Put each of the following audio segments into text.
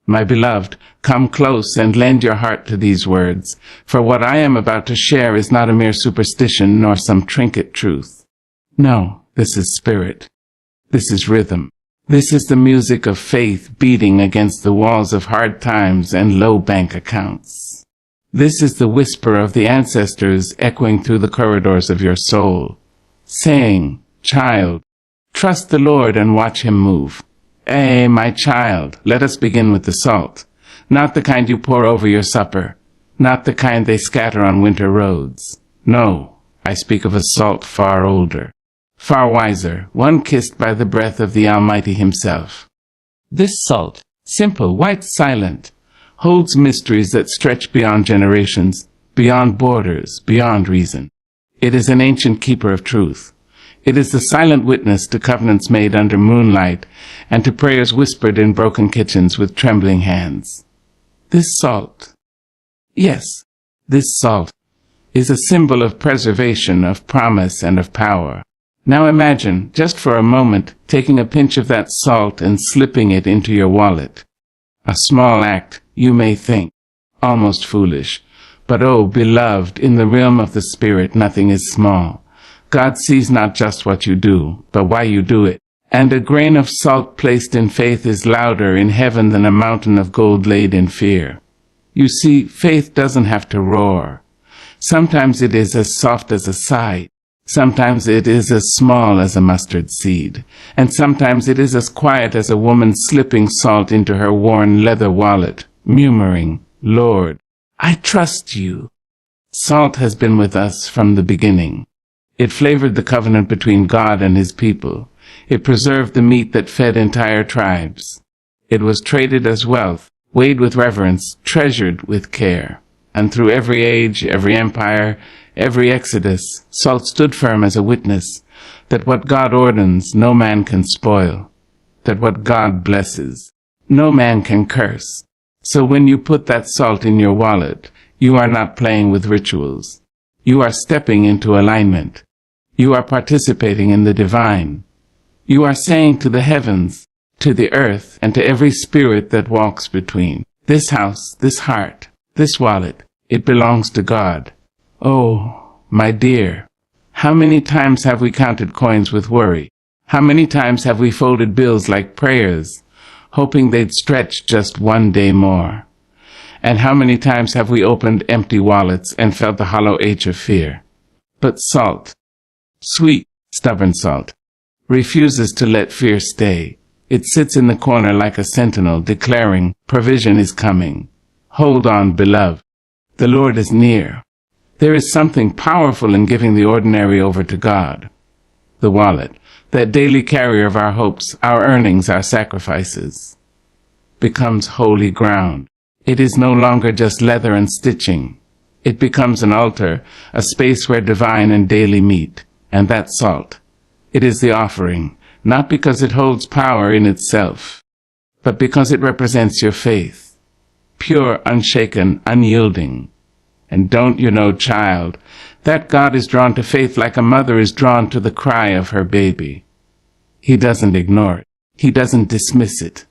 My beloved, come close and lend your heart to these words, for what I am about to share is not a mere superstition nor some trinket truth. No, this is spirit. This is rhythm. This is the music of faith beating against the walls of hard times and low bank accounts. This is the whisper of the ancestors echoing through the corridors of your soul, saying, "Child, trust the Lord and watch him move. My child, let us begin with the salt, not the kind you pour over your supper, not the kind they scatter on winter roads. No, I speak of a salt far older, far wiser, one kissed by the breath of the Almighty himself. This salt, simple, white, silent, holds mysteries that stretch beyond generations, beyond borders, beyond reason. It is an ancient keeper of truth. It is the silent witness to covenants made under moonlight and to prayers whispered in broken kitchens with trembling hands. This salt, yes, this salt, is a symbol of preservation, of promise, and of power. Now imagine, just for a moment, taking a pinch of that salt and slipping it into your wallet. A small act, you may think, almost foolish. But oh, beloved, in the realm of the Spirit nothing is small. God sees not just what you do, but why you do it. And a grain of salt placed in faith is louder in heaven than a mountain of gold laid in fear. You see, faith doesn't have to roar. Sometimes it is as soft as a sigh. Sometimes it is as small as a mustard seed. And sometimes it is as quiet as a woman slipping salt into her worn leather wallet, murmuring, "Lord, I trust you." Salt has been with us from the beginning. It flavored the covenant between God and his people. It preserved the meat that fed entire tribes. It was traded as wealth, weighed with reverence, treasured with care. And through every age, every empire, every exodus, salt stood firm as a witness that what God ordens no man can spoil, that what God blesses no man can curse. So when you put that salt in your wallet, you are not playing with rituals. You are stepping into alignment. You are participating in the divine. You are saying to the heavens, to the earth, and to every spirit that walks between, this house, this heart, this wallet, it belongs to God. Oh, my dear, how many times have we counted coins with worry? How many times have we folded bills like prayers, hoping they'd stretch just one day more? And how many times have we opened empty wallets and felt the hollow ache of fear? But salt, sweet, stubborn salt, refuses to let fear stay. It sits in the corner like a sentinel, declaring, provision is coming. Hold on, beloved. The Lord is near. There is something powerful in giving the ordinary over to God. The wallet, that daily carrier of our hopes, our earnings, our sacrifices, becomes holy ground. It is no longer just leather and stitching. It becomes an altar, a space where divine and daily meet. And that salt, it is the offering, not because it holds power in itself, but because it represents your faith, pure, unshaken, unyielding. And don't you know, child, that God is drawn to faith like a mother is drawn to the cry of her baby. He doesn't ignore it. He doesn't dismiss it.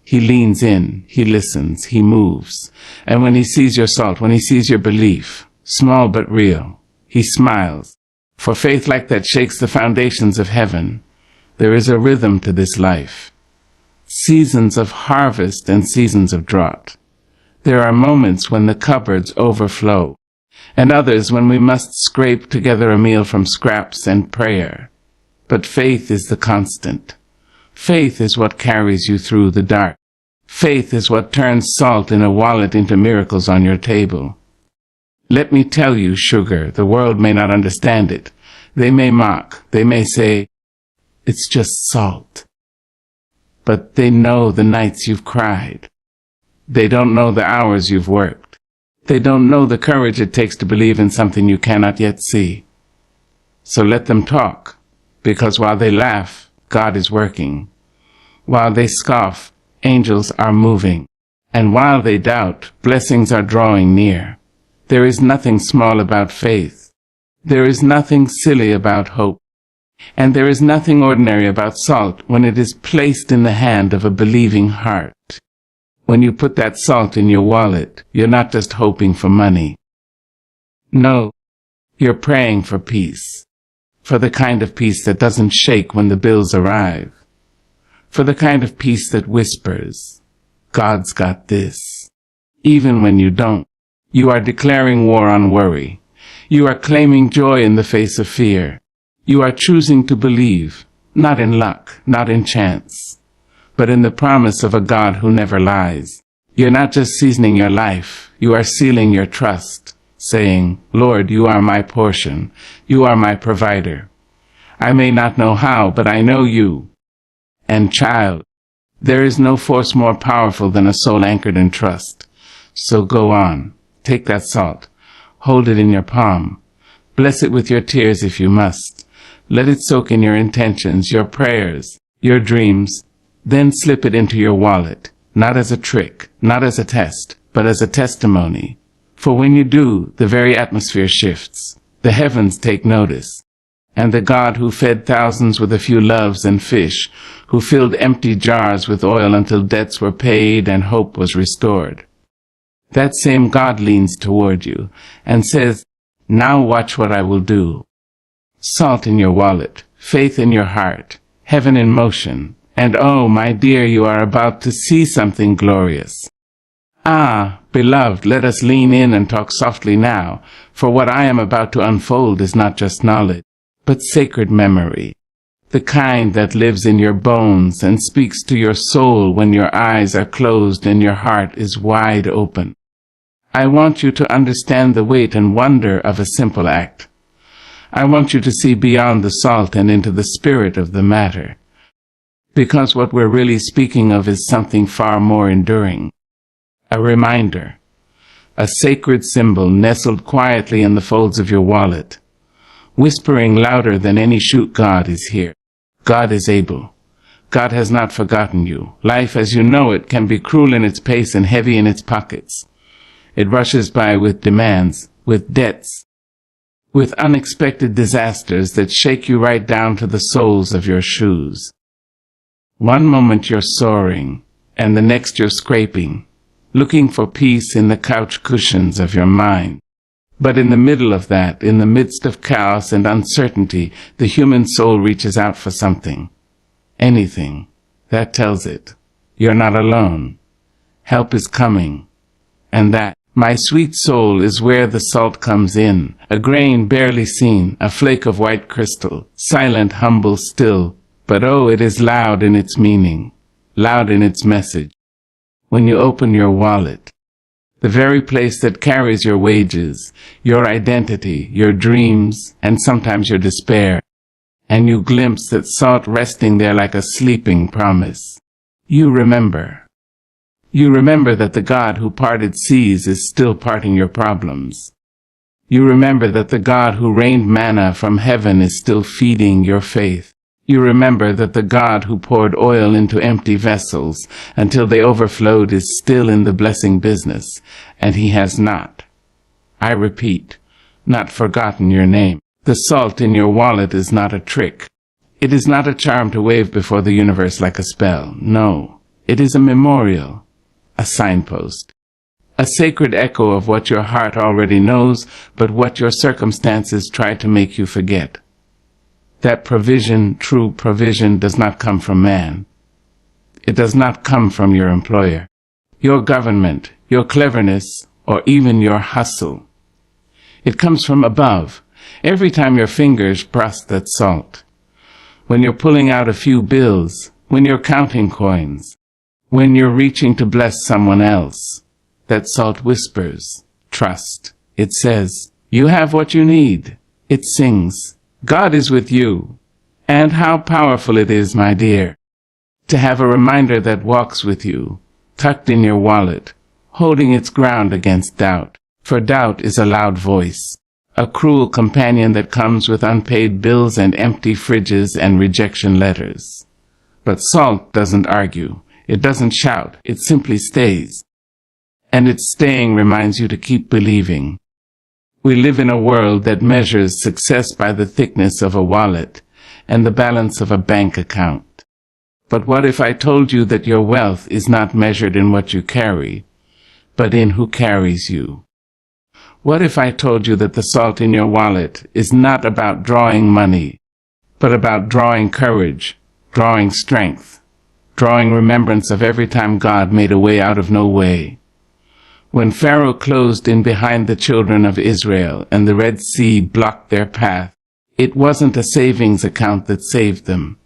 He leans in, he listens, he moves. And when he sees your salt, when he sees your belief, small but real, he smiles. For faith like that shakes the foundations of heaven. There is a rhythm to this life. Seasons of harvest and seasons of drought. There are moments when the cupboards overflow, and others when we must scrape together a meal from scraps and prayer. But faith is the constant. Faith is what carries you through the dark. Faith is what turns salt in a wallet into miracles on your table. Let me tell you, sugar, the world may not understand it. They may mock. They may say, it's just salt. But they know the nights you've cried. They don't know the hours you've worked. They don't know the courage it takes to believe in something you cannot yet see. So let them talk, because while they laugh, God is working. While they scoff, angels are moving. And while they doubt, blessings are drawing near. There is nothing small about faith. There is nothing silly about hope. And there is nothing ordinary about salt when it is placed in the hand of a believing heart. When you put that salt in your wallet, you're not just hoping for money. No, you're praying for peace. For the kind of peace that doesn't shake when the bills arrive. For the kind of peace that whispers, God's got this. Even when you don't, you are declaring war on worry. You are claiming joy in the face of fear. You are choosing to believe, not in luck, not in chance, but in the promise of a God who never lies. You're not just seasoning your life, you are sealing your trust, saying, Lord, you are my portion, you are my provider. I may not know how, but I know you. And child, there is no force more powerful than a soul anchored in trust. So go on, take that salt, hold it in your palm, bless it with your tears if you must. Let it soak in your intentions, your prayers, your dreams, then slip it into your wallet, not as a trick, not as a test, but as a testimony. For when you do, the very atmosphere shifts. The heavens take notice. And the God who fed thousands with a few loaves and fish, who filled empty jars with oil until debts were paid and hope was restored. That same God leans toward you and says, now watch what I will do. Salt in your wallet, faith in your heart, heaven in motion, and oh, my dear, you are about to see something glorious. Ah, beloved, let us lean in and talk softly now, for what I am about to unfold is not just knowledge, but sacred memory, the kind that lives in your bones and speaks to your soul when your eyes are closed and your heart is wide open. I want you to understand the weight and wonder of a simple act. I want you to see beyond the salt and into the spirit of the matter, because what we're really speaking of is something far more enduring. A reminder, a sacred symbol nestled quietly in the folds of your wallet, whispering louder than any shoot, God is here. God is able. God has not forgotten you. Life as you know it can be cruel in its pace and heavy in its pockets. It rushes by with demands, with debts, with unexpected disasters that shake you right down to the soles of your shoes. One moment you're soaring, and the next you're scraping, looking for peace in the couch cushions of your mind. But in the middle of that, in the midst of chaos and uncertainty, the human soul reaches out for something. Anything. That tells it. You're not alone. Help is coming. And that, my sweet soul, is where the salt comes in. A grain barely seen, a flake of white crystal, silent, humble, still. But oh, it is loud in its meaning, loud in its message. When you open your wallet, the very place that carries your wages, your identity, your dreams, and sometimes your despair, and you glimpse that salt resting there like a sleeping promise. You remember. You remember that the God who parted seas is still parting your problems. You remember that the God who rained manna from heaven is still feeding your faith. You remember that the God who poured oil into empty vessels until they overflowed is still in the blessing business, and he has not, I repeat, not forgotten your name. The salt in your wallet is not a trick. It is not a charm to wave before the universe like a spell. No, it is a memorial, a signpost, a sacred echo of what your heart already knows, but what your circumstances try to make you forget. That provision, true provision, does not come from man. It does not come from your employer, your government, your cleverness, or even your hustle. It comes from above, every time your fingers brush that salt. When you're pulling out a few bills, when you're counting coins, when you're reaching to bless someone else, that salt whispers, trust. It says, you have what you need. It sings, God is with you. And how powerful it is, my dear, to have a reminder that walks with you, tucked in your wallet, holding its ground against doubt. For doubt is a loud voice, a cruel companion that comes with unpaid bills and empty fridges and rejection letters. But salt doesn't argue. It doesn't shout. It simply stays. And its staying reminds you to keep believing. We live in a world that measures success by the thickness of a wallet and the balance of a bank account. But what if I told you that your wealth is not measured in what you carry, but in who carries you? What if I told you that the salt in your wallet is not about drawing money, but about drawing courage, drawing strength, drawing remembrance of every time God made a way out of no way? When Pharaoh closed in behind the children of Israel and the Red Sea blocked their path, it wasn't a savings account that saved them.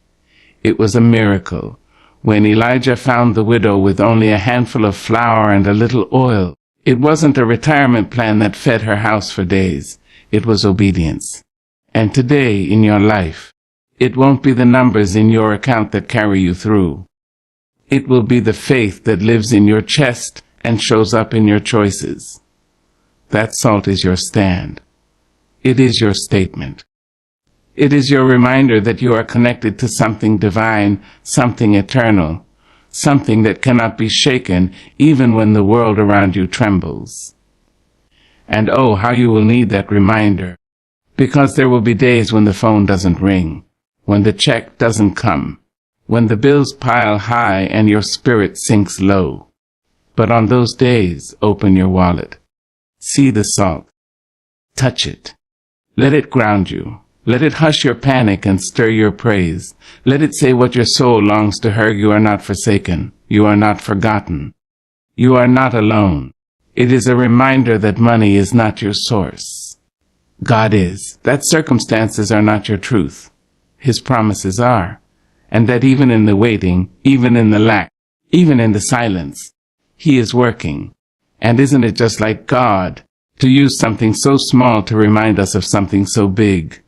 It was a miracle. When Elijah found the widow with only a handful of flour and a little oil, it wasn't a retirement plan that fed her house for days. It was obedience. And today in your life, it won't be the numbers in your account that carry you through. It will be the faith that lives in your chest and shows up in your choices. That salt is your stand. It is your statement. It is your reminder that you are connected to something divine, something eternal, something that cannot be shaken even when the world around you trembles. And oh, how you will need that reminder, because there will be days when the phone doesn't ring, when the check doesn't come, when the bills pile high and your spirit sinks low. But on those days, open your wallet. See the salt. Touch it. Let it ground you. Let it hush your panic and stir your praise. Let it say what your soul longs to hear. You are not forsaken. You are not forgotten. You are not alone. It is a reminder that money is not your source. God is. That circumstances are not your truth. His promises are. And that even in the waiting, even in the lack, even in the silence, He is working. And isn't it just like God to use something so small to remind us of something so big?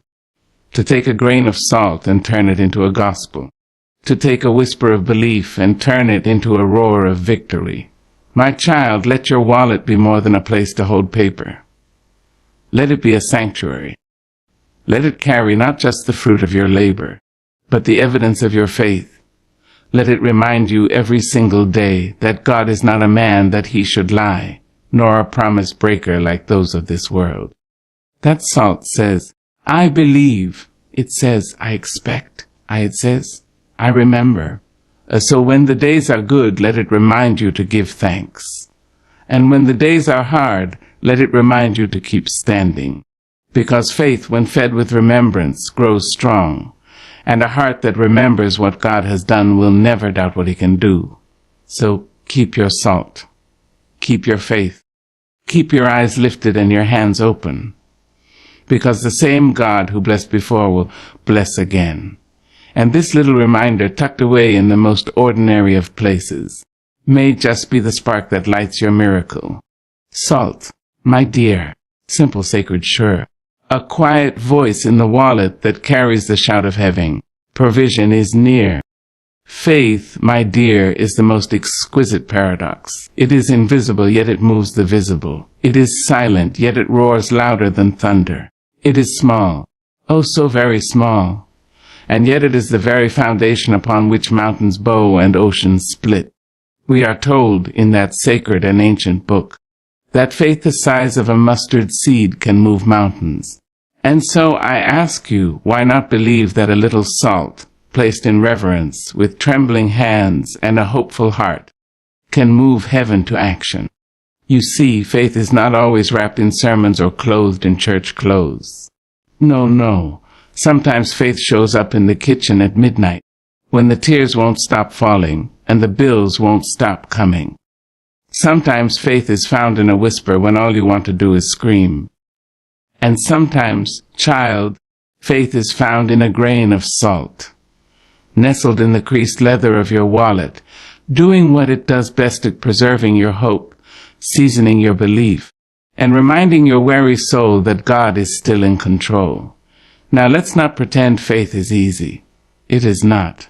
To take a grain of salt and turn it into a gospel. To take a whisper of belief and turn it into a roar of victory. My child, let your wallet be more than a place to hold paper. Let it be a sanctuary. Let it carry not just the fruit of your labor, but the evidence of your faith. Let it remind you every single day that God is not a man that He should lie, nor a promise breaker like those of this world. That salt says, I believe. It says, I expect. It says, I remember. So when the days are good, let it remind you to give thanks. And when the days are hard, let it remind you to keep standing. Because faith, when fed with remembrance, grows strong. And a heart that remembers what God has done will never doubt what He can do. So keep your salt. Keep your faith. Keep your eyes lifted and your hands open. Because the same God who blessed before will bless again. And this little reminder, tucked away in the most ordinary of places, may just be the spark that lights your miracle. Salt, my dear, simple, sacred, sure. A quiet voice in the wallet that carries the shout of heaven. Provision is near. Faith, my dear, is the most exquisite paradox. It is invisible, yet it moves the visible. It is silent, yet it roars louder than thunder. It is small, oh so very small, and yet it is the very foundation upon which mountains bow and oceans split. We are told in that sacred and ancient book that faith the size of a mustard seed can move mountains. And so I ask you, why not believe that a little salt, placed in reverence, with trembling hands and a hopeful heart, can move heaven to action? You see, faith is not always wrapped in sermons or clothed in church clothes. No. Sometimes faith shows up in the kitchen at midnight, when the tears won't stop falling and the bills won't stop coming. Sometimes faith is found in a whisper when all you want to do is scream. And sometimes, child, faith is found in a grain of salt, nestled in the creased leather of your wallet, doing what it does best at preserving your hope, seasoning your belief, and reminding your weary soul that God is still in control. Now let's not pretend faith is easy. It is not.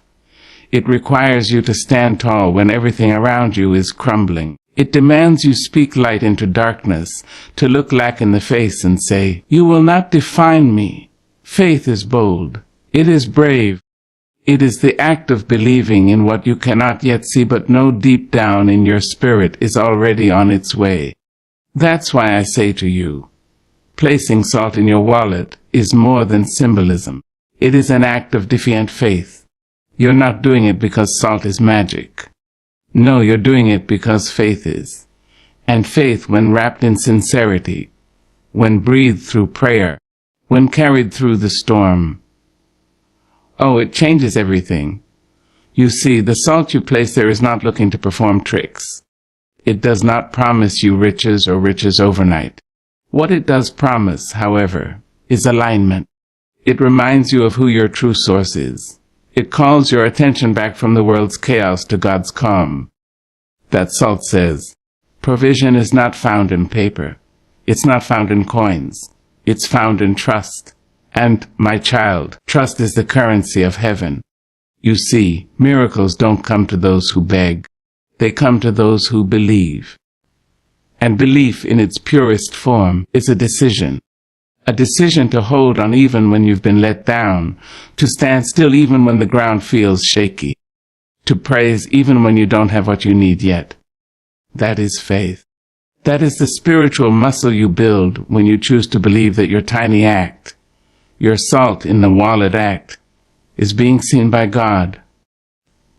It requires you to stand tall when everything around you is crumbling. It demands you speak light into darkness, to look lack in the face and say, you will not define me. Faith is bold. It is brave. It is the act of believing in what you cannot yet see but know deep down in your spirit is already on its way. That's why I say to you, placing salt in your wallet is more than symbolism. It is an act of defiant faith. You're not doing it because salt is magic. No, you're doing it because faith is. And faith, when wrapped in sincerity, when breathed through prayer, when carried through the storm, oh, it changes everything. You see, the salt you place there is not looking to perform tricks. It does not promise you riches or riches overnight. What it does promise, however, is alignment. It reminds you of who your true source is. It calls your attention back from the world's chaos to God's calm. That salt says, provision is not found in paper. It's not found in coins. It's found in trust. And, my child, trust is the currency of heaven. You see, miracles don't come to those who beg. They come to those who believe. And belief in its purest form is a decision. A decision to hold on even when you've been let down, to stand still even when the ground feels shaky, to praise even when you don't have what you need yet. That is faith. That is the spiritual muscle you build when you choose to believe that your tiny act, your salt in the wallet act, is being seen by God.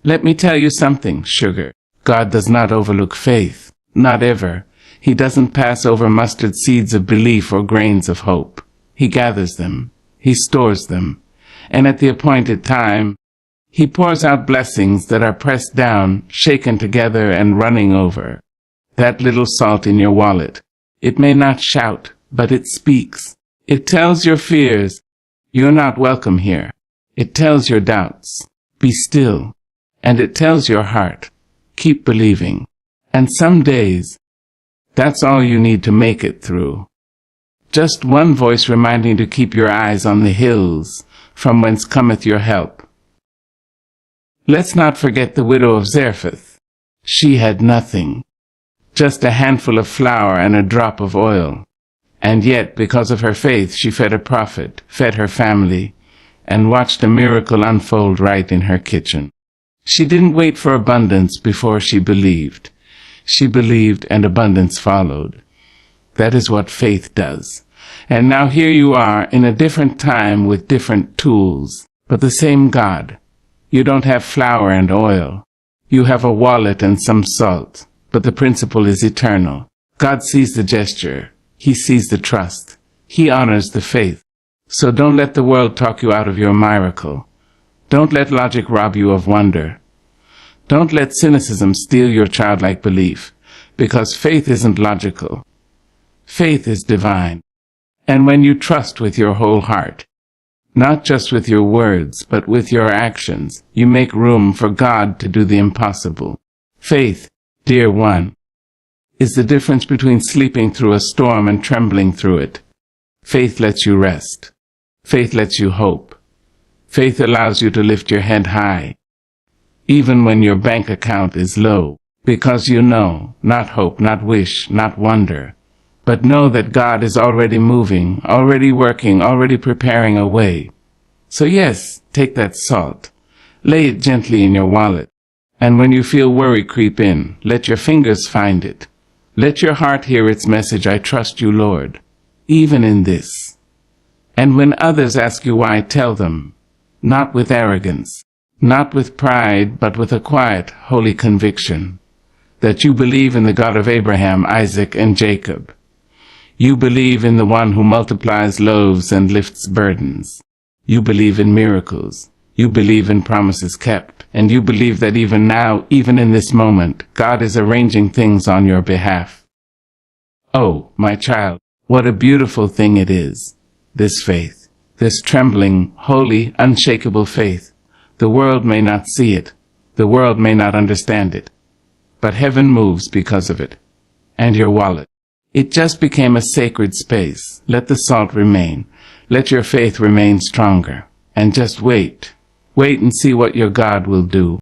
Let me tell you something, sugar. God does not overlook faith. Not ever. He doesn't pass over mustard seeds of belief or grains of hope. He gathers them. He stores them. And at the appointed time, He pours out blessings that are pressed down, shaken together, and running over. That little salt in your wallet. It may not shout, but it speaks. It tells your fears, you're not welcome here. It tells your doubts, be still. And it tells your heart, keep believing. And some days, that's all you need to make it through. Just one voice reminding to keep your eyes on the hills, from whence cometh your help. Let's not forget the widow of Zarephath. She had nothing, just a handful of flour and a drop of oil. And yet, because of her faith, she fed a prophet, fed her family, and watched a miracle unfold right in her kitchen. She didn't wait for abundance before she believed. She believed and abundance followed. That is what faith does. And now here you are in a different time with different tools, but the same God. You don't have flour and oil. You have a wallet and some salt, but the principle is eternal. God sees the gesture. He sees the trust. He honors the faith. So don't let the world talk you out of your miracle. Don't let logic rob you of wonder. Don't let cynicism steal your childlike belief, because faith isn't logical. Faith is divine. And when you trust with your whole heart, not just with your words, but with your actions, you make room for God to do the impossible. Faith, dear one, is the difference between sleeping through a storm and trembling through it. Faith lets you rest. Faith lets you hope. Faith allows you to lift your head high, even when your bank account is low, because you know, not hope, not wish, not wonder, but know that God is already moving, already working, already preparing a way. So yes, take that salt, lay it gently in your wallet, and when you feel worry creep in, let your fingers find it. Let your heart hear its message, I trust you, Lord, even in this. And when others ask you why, tell them, not with arrogance, not with pride, but with a quiet, holy conviction, that you believe in the God of Abraham, Isaac, and Jacob. You believe in the one who multiplies loaves and lifts burdens. You believe in miracles. You believe in promises kept. And you believe that even now, even in this moment, God is arranging things on your behalf. Oh, my child, what a beautiful thing it is, this faith, this trembling, holy, unshakable faith. The world may not see it. The world may not understand it. But heaven moves because of it. And your wallet. It just became a sacred space. Let the salt remain. Let your faith remain stronger. And just wait. Wait and see what your God will do.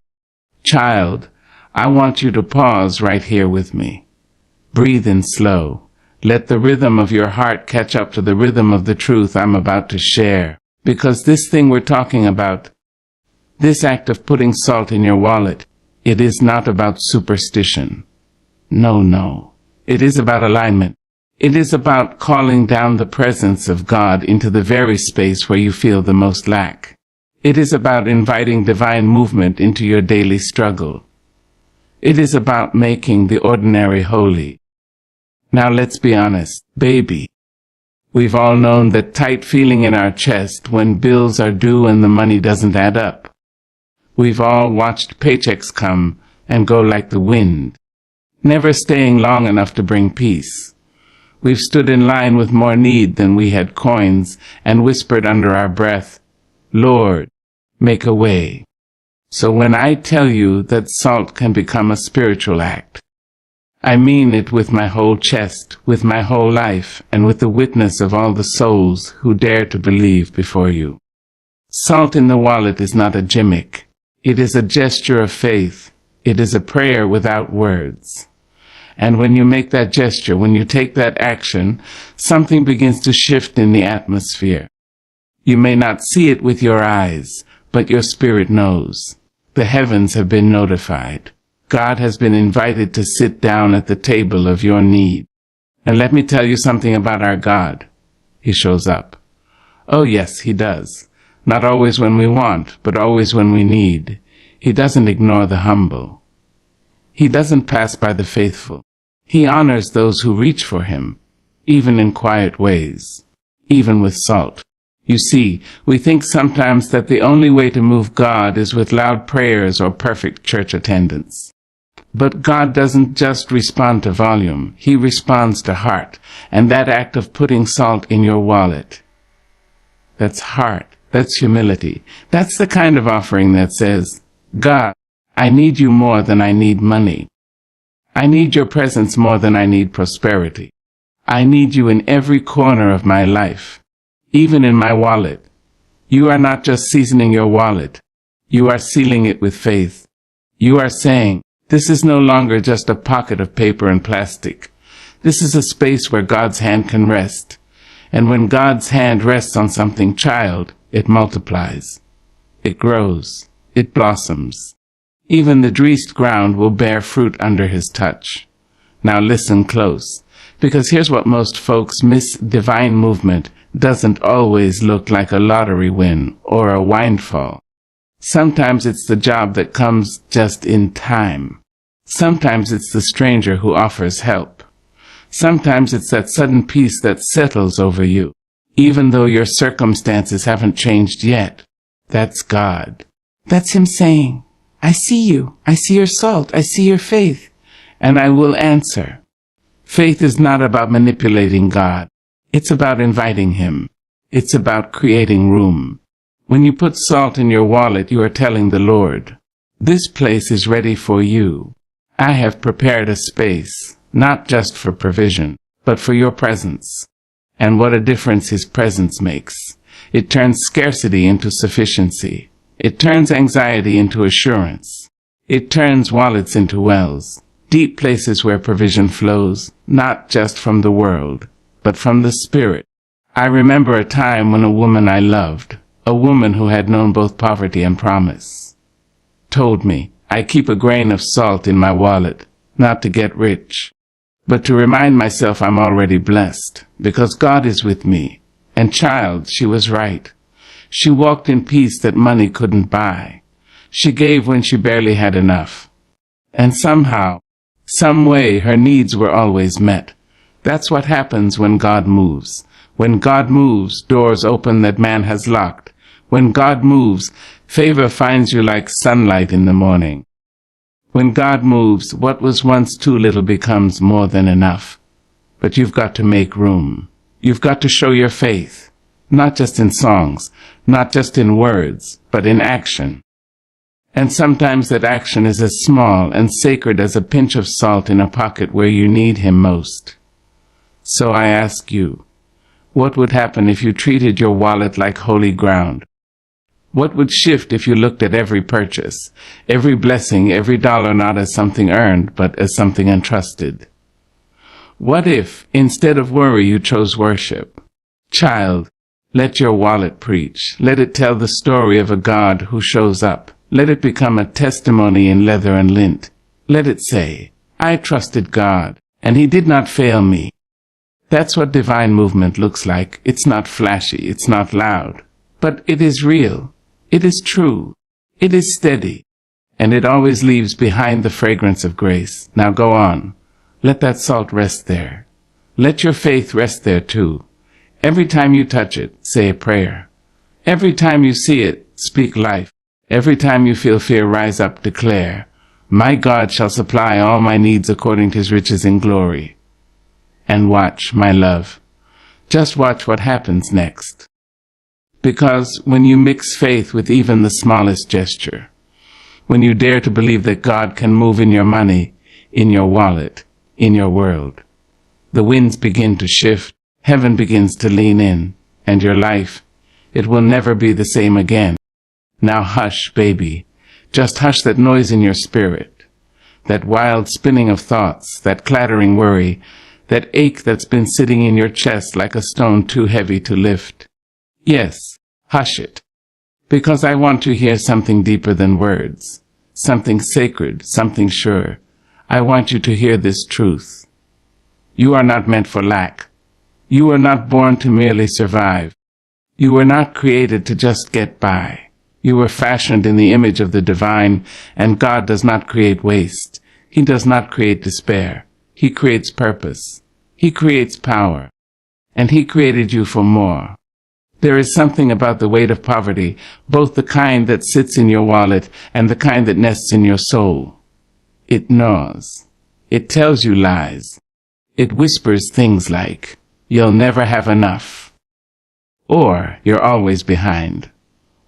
Child, I want you to pause right here with me. Breathe in slow. Let the rhythm of your heart catch up to the rhythm of the truth I'm about to share. Because this thing we're talking about, this act of putting salt in your wallet, it is not about superstition. No. It is about alignment. It is about calling down the presence of God into the very space where you feel the most lack. It is about inviting divine movement into your daily struggle. It is about making the ordinary holy. Now let's be honest, baby. We've all known that tight feeling in our chest when bills are due and the money doesn't add up. We've all watched paychecks come and go like the wind, never staying long enough to bring peace. We've stood in line with more need than we had coins and whispered under our breath, "Lord, make a way." So when I tell you that salt can become a spiritual act, I mean it with my whole chest, with my whole life, and with the witness of all the souls who dare to believe before you. Salt in the wallet is not a gimmick. It is a gesture of faith. It is a prayer without words. And when you make that gesture, when you take that action, something begins to shift in the atmosphere. You may not see it with your eyes, but your spirit knows. The heavens have been notified. God has been invited to sit down at the table of your need. And let me tell you something about our God. He shows up. Oh yes, he does. Not always when we want, but always when we need. He doesn't ignore the humble. He doesn't pass by the faithful. He honors those who reach for him, even in quiet ways, even with salt. You see, we think sometimes that the only way to move God is with loud prayers or perfect church attendance. But God doesn't just respond to volume, he responds to heart, and that act of putting salt in your wallet, that's heart, that's humility. That's the kind of offering that says, God, I need you more than I need money. I need your presence more than I need prosperity. I need you in every corner of my life, even in my wallet. You are not just seasoning your wallet, you are sealing it with faith. You are saying, this is no longer just a pocket of paper and plastic. This is a space where God's hand can rest. And when God's hand rests on something, child, it multiplies. It grows. It blossoms. Even the dreesed ground will bear fruit under his touch. Now listen close, because here's what most folks miss. Divine movement doesn't always look like a lottery win or a windfall. Sometimes it's the job that comes just in time. Sometimes it's the stranger who offers help. Sometimes it's that sudden peace that settles over you, even though your circumstances haven't changed yet. That's God. That's him saying, I see you. I see your salt. I see your faith. And I will answer. Faith is not about manipulating God. It's about inviting him. It's about creating room. When you put salt in your wallet, you are telling the Lord, this place is ready for you. I have prepared a space, not just for provision, but for your presence. And what a difference his presence makes. It turns scarcity into sufficiency. It turns anxiety into assurance. It turns wallets into wells, deep places where provision flows, not just from the world, but from the Spirit. I remember a time when a woman I loved, a woman who had known both poverty and promise, told me, I keep a grain of salt in my wallet, not to get rich, but to remind myself I'm already blessed, because God is with me. And child, she was right. She walked in peace that money couldn't buy. She gave when she barely had enough. And somehow, some way, her needs were always met. That's what happens when God moves. When God moves, doors open that man has locked. When God moves, favor finds you like sunlight in the morning. When God moves, what was once too little becomes more than enough. But you've got to make room. You've got to show your faith, not just in songs, not just in words, but in action. And sometimes that action is as small and sacred as a pinch of salt in a pocket where you need him most. So I ask you, what would happen if you treated your wallet like holy ground? What would shift if you looked at every purchase, every blessing, every dollar not as something earned, but as something entrusted? What if, instead of worry, you chose worship? Child, let your wallet preach. Let it tell the story of a God who shows up. Let it become a testimony in leather and lint. Let it say, I trusted God, and he did not fail me. That's what divine movement looks like. It's not flashy, it's not loud, but it is real. It is true. It is steady. And it always leaves behind the fragrance of grace. Now go on. Let that salt rest there. Let your faith rest there too. Every time you touch it, say a prayer. Every time you see it, speak life. Every time you feel fear rise up, declare, my God shall supply all my needs according to his riches in glory. And watch, my love. Just watch what happens next. Because when you mix faith with even the smallest gesture, when you dare to believe that God can move in your money, in your wallet, in your world, the winds begin to shift, heaven begins to lean in, and your life, it will never be the same again. Now hush, baby. Just hush that noise in your spirit, that wild spinning of thoughts, that clattering worry, that ache that's been sitting in your chest like a stone too heavy to lift. Yes, hush it, because I want to hear something deeper than words, something sacred, something sure. I want you to hear this truth. You are not meant for lack. You were not born to merely survive. You were not created to just get by. You were fashioned in the image of the divine, and God does not create waste. He does not create despair. He creates purpose. He creates power. And he created you for more. There is something about the weight of poverty, both the kind that sits in your wallet and the kind that nests in your soul. It gnaws. It tells you lies. It whispers things like, you'll never have enough. Or you're always behind.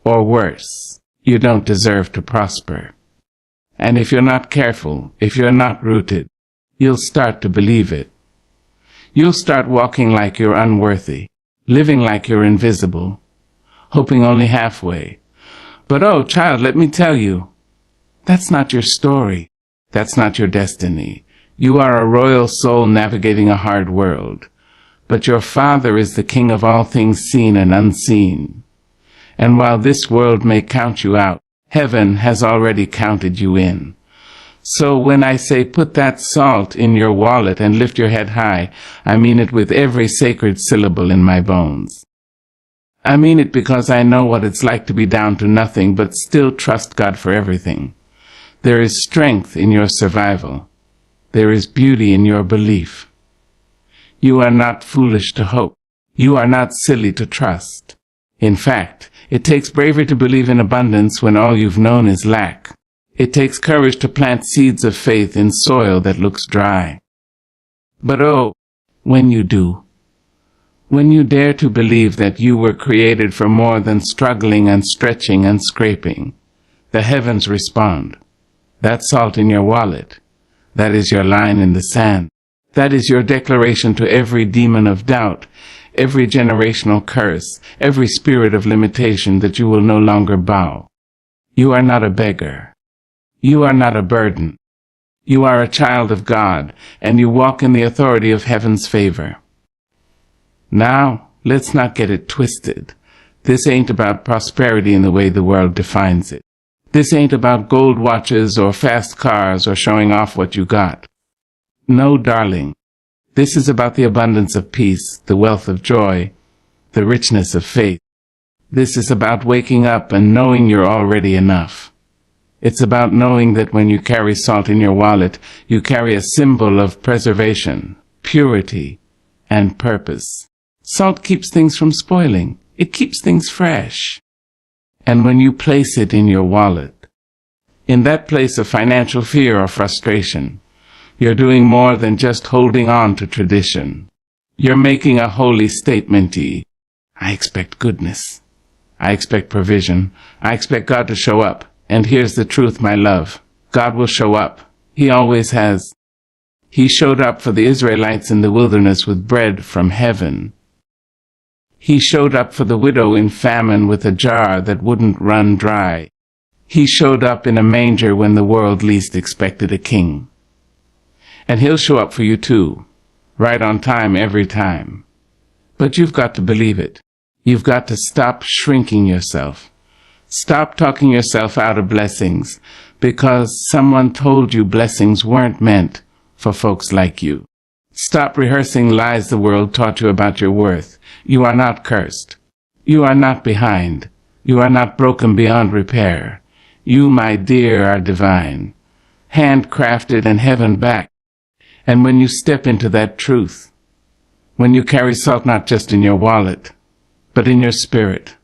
Or worse, you don't deserve to prosper. And if you're not careful, if you're not rooted, you'll start to believe it. You'll start walking like you're unworthy, living like you're invisible, hoping only halfway. But oh, child, let me tell you, that's not your story. That's not your destiny. You are a royal soul navigating a hard world. But your Father is the King of all things seen and unseen. And while this world may count you out, heaven has already counted you in. So when I say put that salt in your wallet and lift your head high, I mean it with every sacred syllable in my bones. I mean it because I know what it's like to be down to nothing but still trust God for everything. There is strength in your survival. There is beauty in your belief. You are not foolish to hope. You are not silly to trust. In fact, it takes bravery to believe in abundance when all you've known is lack. It takes courage to plant seeds of faith in soil that looks dry. But oh, when you do, when you dare to believe that you were created for more than struggling and stretching and scraping, the heavens respond. That salt in your wallet, that is your line in the sand. That is your declaration to every demon of doubt, every generational curse, every spirit of limitation that you will no longer bow. You are not a beggar. You are not a burden. You are a child of God, and you walk in the authority of heaven's favor. Now, let's not get it twisted. This ain't about prosperity in the way the world defines it. This ain't about gold watches or fast cars or showing off what you got. No, darling. This is about the abundance of peace, the wealth of joy, the richness of faith. This is about waking up and knowing you're already enough. It's about knowing that when you carry salt in your wallet, you carry a symbol of preservation, purity, and purpose. Salt keeps things from spoiling. It keeps things fresh. And when you place it in your wallet, in that place of financial fear or frustration, you're doing more than just holding on to tradition. You're making a holy statement. I expect goodness. I expect provision. I expect God to show up. And here's the truth, my love. God will show up. He always has. He showed up for the Israelites in the wilderness with bread from heaven. He showed up for the widow in famine with a jar that wouldn't run dry. He showed up in a manger when the world least expected a king. And he'll show up for you too, right on time every time. But you've got to believe it. You've got to stop shrinking yourself. Stop talking yourself out of blessings because someone told you blessings weren't meant for folks like you. Stop rehearsing lies the world taught you about your worth. You are not cursed. You are not behind. You are not broken beyond repair. You, my dear, are divine, handcrafted and heaven-backed. And when you step into that truth, when you carry salt not just in your wallet, but in your spirit,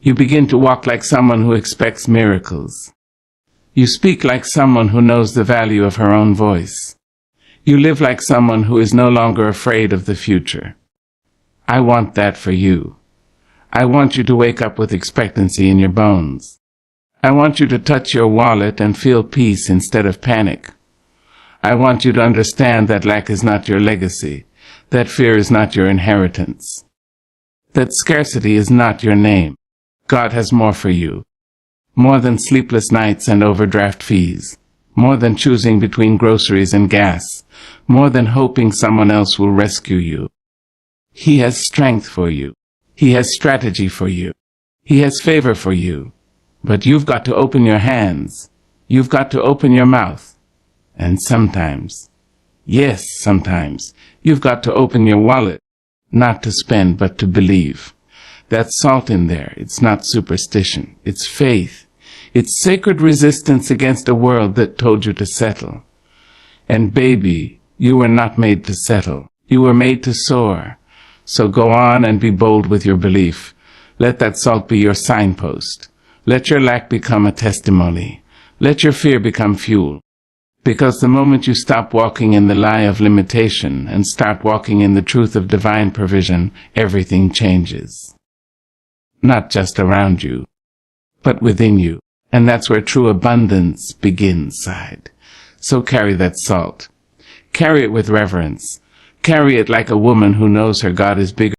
you begin to walk like someone who expects miracles. You speak like someone who knows the value of her own voice. You live like someone who is no longer afraid of the future. I want that for you. I want you to wake up with expectancy in your bones. I want you to touch your wallet and feel peace instead of panic. I want you to understand that lack is not your legacy, that fear is not your inheritance, that scarcity is not your name. God has more for you. More than sleepless nights and overdraft fees. More than choosing between groceries and gas. More than hoping someone else will rescue you. He has strength for you. He has strategy for you. He has favor for you. But you've got to open your hands. You've got to open your mouth. And sometimes, yes, sometimes, you've got to open your wallet. Not to spend, but to believe. That salt in there, it's not superstition. It's faith. It's sacred resistance against a world that told you to settle. And baby, you were not made to settle. You were made to soar. So go on and be bold with your belief. Let that salt be your signpost. Let your lack become a testimony. Let your fear become fuel. Because the moment you stop walking in the lie of limitation and start walking in the truth of divine provision, everything changes. Not just around you, but within you. And that's where true abundance begins, side. So carry that salt. Carry it with reverence. Carry it like a woman who knows her God is bigger